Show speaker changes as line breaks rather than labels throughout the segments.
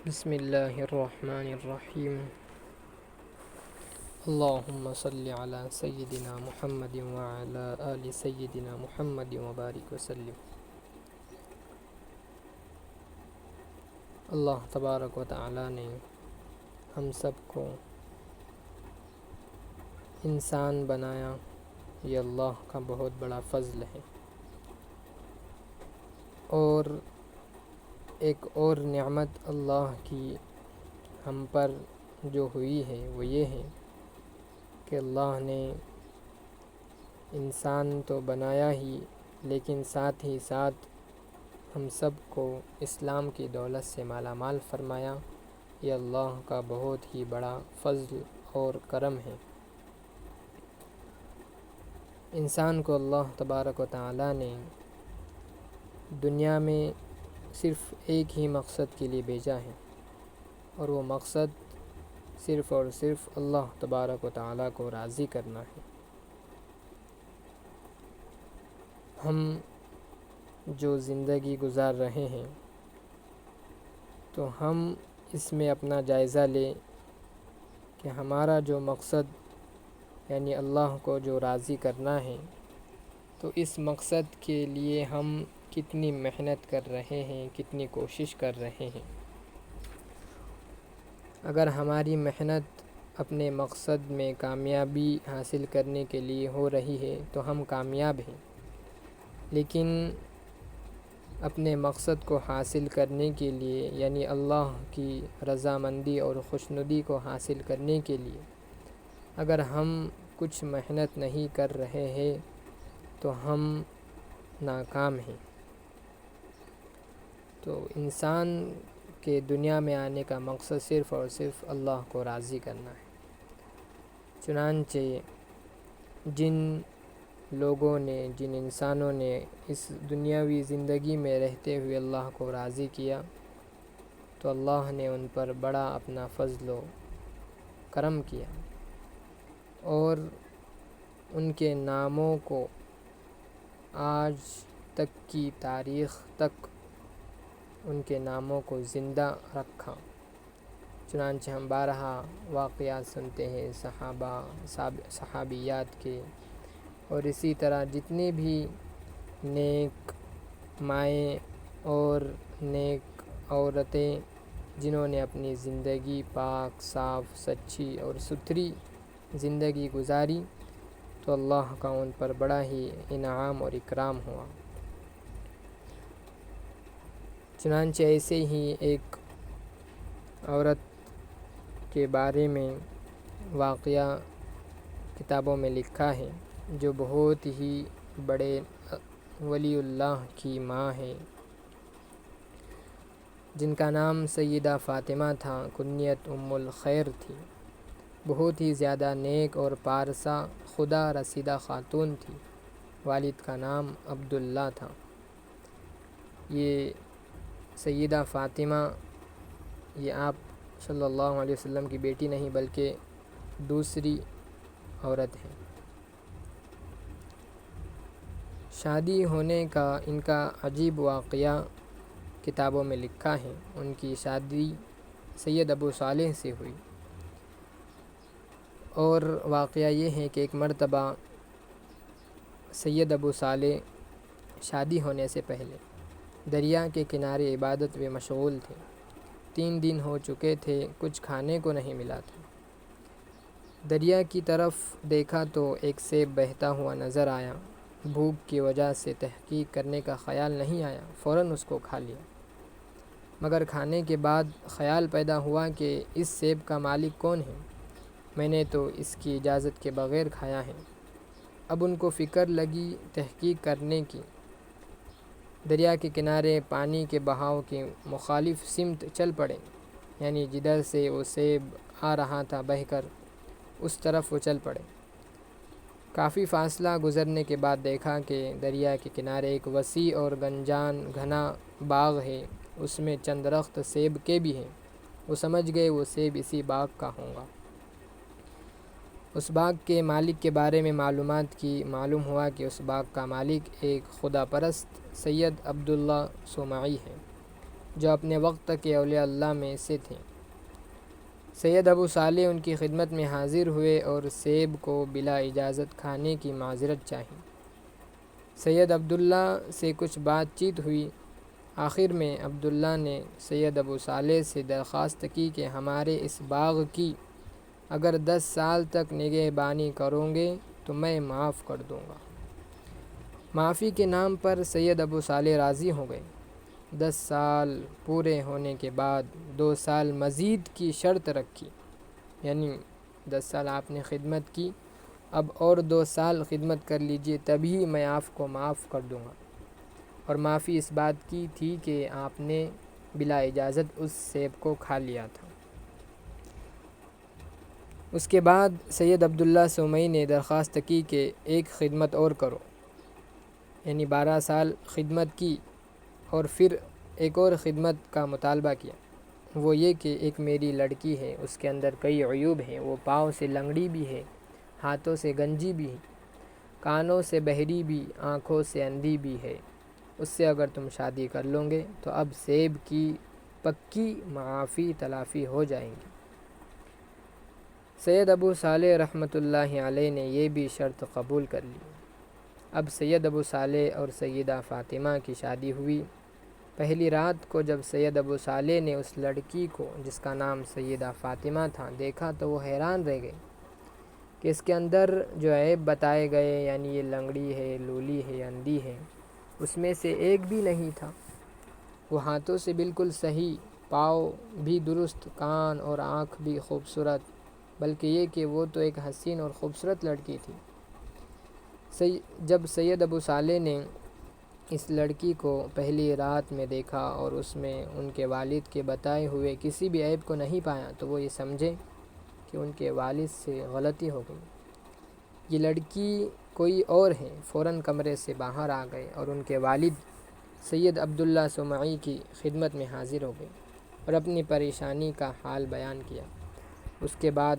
بسم اللہ الرحمن الرحیم۔ اللہم صلی علی سیدنا محمد وعلی آل سیدنا محمد وبارک وسلم۔ اللہ تبارک و تعالی نے ہم سب کو انسان بنایا، یہ اللہ کا بہت بڑا فضل ہے۔ اور ایک اور نعمت اللہ کی ہم پر جو ہوئی ہے وہ یہ ہے کہ اللہ نے انسان تو بنایا ہی، لیکن ساتھ ہی ساتھ ہم سب کو اسلام کی دولت سے مالا مال فرمایا۔ یہ اللہ کا بہت ہی بڑا فضل اور کرم ہے۔ انسان کو اللہ تبارک و تعالی نے دنیا میں صرف ایک ہی مقصد کے لیے بھیجا ہے، اور وہ مقصد صرف اور صرف اللہ تبارک و تعالی کو راضی کرنا ہے۔ ہم جو زندگی گزار رہے ہیں تو ہم اس میں اپنا جائزہ لیں کہ ہمارا جو مقصد یعنی اللہ کو جو راضی کرنا ہے، تو اس مقصد کے لیے ہم کتنی محنت کر رہے ہیں، کتنی کوشش کر رہے ہیں۔ اگر ہماری محنت اپنے مقصد میں کامیابی حاصل کرنے کے لیے ہو رہی ہے تو ہم کامیاب ہیں، لیکن اپنے مقصد کو حاصل کرنے کے لیے یعنی اللہ کی رضامندی اور خوشنودی کو حاصل کرنے کے لیے اگر ہم کچھ محنت نہیں کر رہے ہیں تو ہم ناکام ہیں۔ تو انسان کے دنیا میں آنے کا مقصد صرف اور صرف اللہ کو راضی کرنا ہے۔ چنانچہ جن لوگوں نے، جن انسانوں نے اس دنیاوی زندگی میں رہتے ہوئے اللہ کو راضی کیا، تو اللہ نے ان پر بڑا اپنا فضل و کرم کیا، اور ان کے ناموں کو آج تک کی تاریخ تک ان کے ناموں کو زندہ رکھا۔ چنانچہ ہم بارہا واقعات سنتے ہیں صحابیات کے، اور اسی طرح جتنی بھی نیک مائیں اور نیک عورتیں جنہوں نے اپنی زندگی پاک، صاف، سچی اور ستھری زندگی گزاری، تو اللہ کا ان پر بڑا ہی انعام اور اکرام ہوا۔ چنانچہ ایسے ہی ایک عورت کے بارے میں واقعہ کتابوں میں لکھا ہے، جو بہت ہی بڑے ولی اللہ کی ماں ہے، جن کا نام سیدہ فاطمہ تھا، کنیت ام الخیر تھی۔ بہت ہی زیادہ نیک اور پارسا خدا رسیدہ خاتون تھی۔ والد کا نام عبداللہ تھا۔ یہ سیدہ فاطمہ یہ آپ صلی اللہ علیہ وسلم کی بیٹی نہیں بلکہ دوسری عورت ہیں۔ شادی ہونے کا ان کا عجیب واقعہ کتابوں میں لکھا ہے۔ ان کی شادی سید ابو صالح سے ہوئی، اور واقعہ یہ ہے کہ ایک مرتبہ سید ابو صالح شادی ہونے سے پہلے دریا کے کنارے عبادت میں مشغول تھے۔ 3 دن ہو چکے تھے، کچھ کھانے کو نہیں ملا تھا۔ دریا کی طرف دیکھا تو ایک سیب بہتا ہوا نظر آیا۔ بھوک کی وجہ سے تحقیق کرنے کا خیال نہیں آیا، فوراً اس کو کھا لیا۔ مگر کھانے کے بعد خیال پیدا ہوا کہ اس سیب کا مالک کون ہے؟ میں نے تو اس کی اجازت کے بغیر کھایا ہے۔ اب ان کو فکر لگی تحقیق کرنے کی۔ دریا کے کنارے پانی کے بہاؤ کی مخالف سمت چل پڑے، یعنی جدھر سے وہ سیب آ رہا تھا بہہ کر، اس طرف وہ چل پڑے۔ کافی فاصلہ گزرنے کے بعد دیکھا کہ دریا کے کنارے ایک وسیع اور گھنا باغ ہے، اس میں چند درخت سیب کے بھی ہیں۔ وہ سمجھ گئے وہ سیب اسی باغ کا ہوں گا۔ اس باغ کے مالک کے بارے میں معلومات کی، معلوم ہوا کہ اس باغ کا مالک ایک خدا پرست سید عبداللہ صومعی ہے۔ جو اپنے وقت کے اولیاء اللہ میں سے تھے۔ سید ابو صالح ان کی خدمت میں حاضر ہوئے اور سیب کو بلا اجازت کھانے کی معذرت چاہی۔ سید عبداللہ سے کچھ بات چیت ہوئی۔ آخر میں عبداللہ نے سید ابو صالح سے درخواست کی کہ ہمارے اس باغ کی اگر 10 سال تک نگہبانی کرو گے تو میں معاف کر دوں گا۔ معافی کے نام پر سید ابو صالح راضی ہو گئے۔ 10 سال پورے ہونے کے بعد 2 سال مزید کی شرط رکھی، یعنی 10 سال آپ نے خدمت کی، اب اور 2 سال خدمت کر لیجئے تبھی میں آپ کو معاف کر دوں گا۔ اور معافی اس بات کی تھی کہ آپ نے بلا اجازت اس سیب کو کھا لیا تھا۔ اس کے بعد سید عبداللہ سومئی نے درخواست کی کہ ایک خدمت اور کرو، یعنی 12 سال خدمت کی اور پھر ایک اور خدمت کا مطالبہ کیا، وہ یہ کہ ایک میری لڑکی ہے، اس کے اندر کئی عیوب ہیں، وہ پاؤں سے لنگڑی بھی ہے، ہاتھوں سے گنجی بھی ہے، کانوں سے بہری بھی، آنکھوں سے اندھی بھی ہے، اس سے اگر تم شادی کر لو گے تو اب سیب کی پکی معافی تلافی ہو جائیں گی۔ سید ابو صالح رحمۃ اللہ علیہ نے یہ بھی شرط قبول کر لی۔ اب سید ابو صالح اور سیدہ فاطمہ کی شادی ہوئی۔ پہلی رات کو جب سید ابو صالح نے اس لڑکی کو جس کا نام سیدہ فاطمہ تھا دیکھا تو وہ حیران رہ گئے کہ اس کے اندر جو عیب بتائے گئے، یعنی یہ لنگڑی ہے، لولی ہے، اندھی ہے، اس میں سے ایک بھی نہیں تھا۔ وہ ہاتھوں سے بالکل صحیح، پاؤں بھی درست، کان اور آنکھ بھی خوبصورت، بلکہ یہ کہ وہ تو ایک حسین اور خوبصورت لڑکی تھی۔ جب سید ابو صالح نے اس لڑکی کو پہلی رات میں دیکھا اور اس میں ان کے والد کے بتائے ہوئے کسی بھی عیب کو نہیں پایا تو وہ یہ سمجھے کہ ان کے والد سے غلطی ہو گئی، یہ لڑکی کوئی اور ہے۔ فوراً کمرے سے باہر آ گئے اور ان کے والد سید عبداللہ سومئی کی خدمت میں حاضر ہو گئے اور اپنی پریشانی کا حال بیان کیا۔ اس کے بعد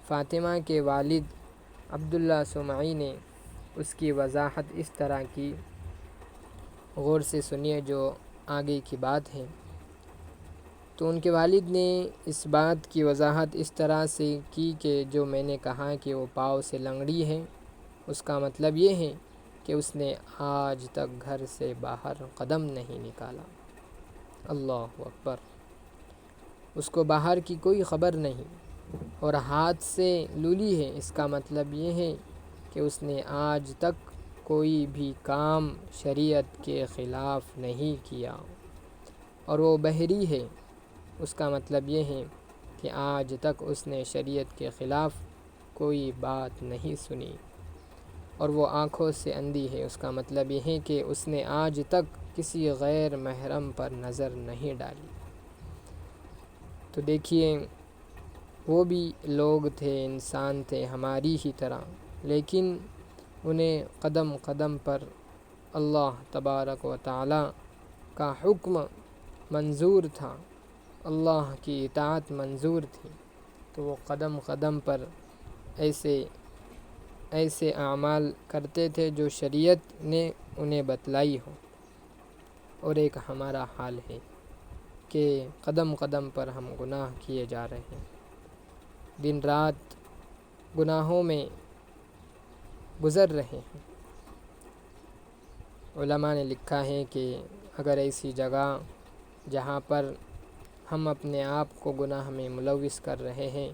فاطمہ کے والد عبداللہ سومئی نے اس کی وضاحت اس طرح کی، غور سے سنیے جو آگے کی بات ہے۔ تو ان کے والد نے اس بات کی وضاحت اس طرح سے کی کہ جو میں نے کہا کہ وہ پاؤں سے لنگڑی ہے، اس کا مطلب یہ ہے کہ اس نے آج تک گھر سے باہر قدم نہیں نکالا۔ اللہ اکبر! اس کو باہر کی کوئی خبر نہیں، اور ہاتھ سے لولی ہے، اس کا مطلب یہ ہے کہ اس نے آج تک کوئی بھی کام شریعت کے خلاف نہیں کیا، اور وہ بہری ہے، اس کا مطلب یہ ہے کہ آج تک اس نے شریعت کے خلاف کوئی بات نہیں سنی، اور وہ آنکھوں سے اندھی ہے، اس کا مطلب یہ ہے کہ اس نے آج تک کسی غیر محرم پر نظر نہیں ڈالی۔ تو دیکھیے، وہ بھی لوگ تھے، انسان تھے ہماری ہی طرح، لیکن انہیں قدم قدم پر اللہ تبارک و تعالی کا حکم منظور تھا، اللہ کی اطاعت منظور تھی، تو وہ قدم قدم پر ایسے اعمال کرتے تھے جو شریعت نے انہیں بتلائی ہو۔ اور ایک ہمارا حال ہے کہ قدم قدم پر ہم گناہ کیے جا رہے ہیں، دن رات گناہوں میں گزر رہے ہیں۔ علماء نے لکھا ہے کہ اگر ایسی جگہ جہاں پر ہم اپنے آپ کو گناہ میں ملوث کر رہے ہیں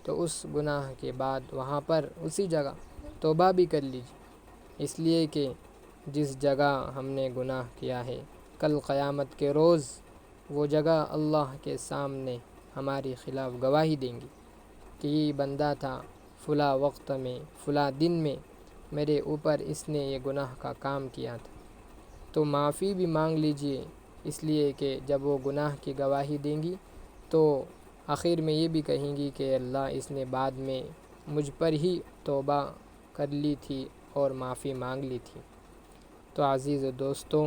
تو اس گناہ کے بعد وہاں پر اسی جگہ توبہ بھی کر لیجیے، اس لیے کہ جس جگہ ہم نے گناہ کیا ہے کل قیامت کے روز وہ جگہ اللہ کے سامنے ہماری خلاف گواہی دیں گی کہ یہ بندہ تھا فلاں وقت میں، فلاں دن میں میرے اوپر اس نے یہ گناہ کا کام کیا تھا۔ تو معافی بھی مانگ لیجئے، اس لیے کہ جب وہ گناہ کی گواہی دیں گی تو آخر میں یہ بھی کہیں گی کہ اللہ اس نے بعد میں مجھ پر ہی توبہ کر لی تھی اور معافی مانگ لی تھی۔ تو عزیز دوستوں،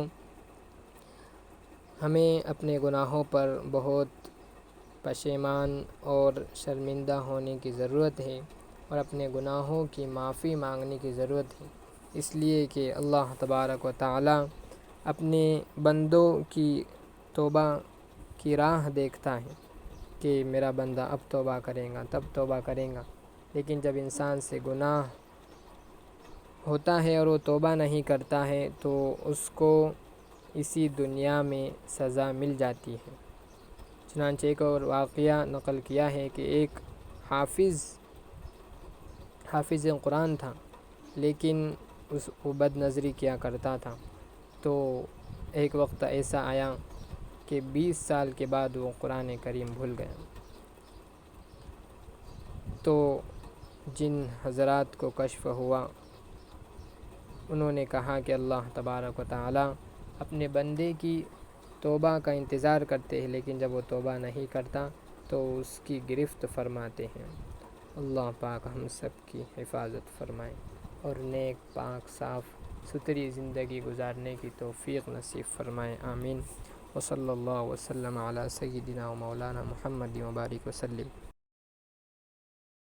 ہمیں اپنے گناہوں پر بہت پشیمان اور شرمندہ ہونے کی ضرورت ہے، اور اپنے گناہوں کی معافی مانگنے کی ضرورت ہے، اس لیے کہ اللہ تبارک و تعالی اپنے بندوں کی توبہ کی راہ دیکھتا ہے کہ میرا بندہ اب توبہ کرے گا، تب توبہ کرے گا، لیکن جب انسان سے گناہ ہوتا ہے اور وہ توبہ نہیں کرتا ہے تو اس کو اسی دنیا میں سزا مل جاتی ہے۔ چنانچہ ایک اور واقعہ نقل کیا ہے کہ ایک حافظ قرآن تھا، لیکن وہ بد نظری کیا کرتا تھا، تو ایک وقت ایسا آیا کہ 20 سال کے بعد وہ قرآن کریم بھول گیا۔ تو جن حضرات کو کشف ہوا انہوں نے کہا کہ اللہ تبارک و تعالی اپنے بندے کی توبہ کا انتظار کرتے ہیں، لیکن جب وہ توبہ نہیں کرتا تو اس کی گرفت فرماتے ہیں۔ اللہ پاک ہم سب کی حفاظت فرمائے اور نیک پاک صاف ستھری زندگی گزارنے کی توفیق نصیب فرمائے، آمین۔ وصلی اللہ وسلم علی سیدنا و مولانا محمد وبارک وسلم۔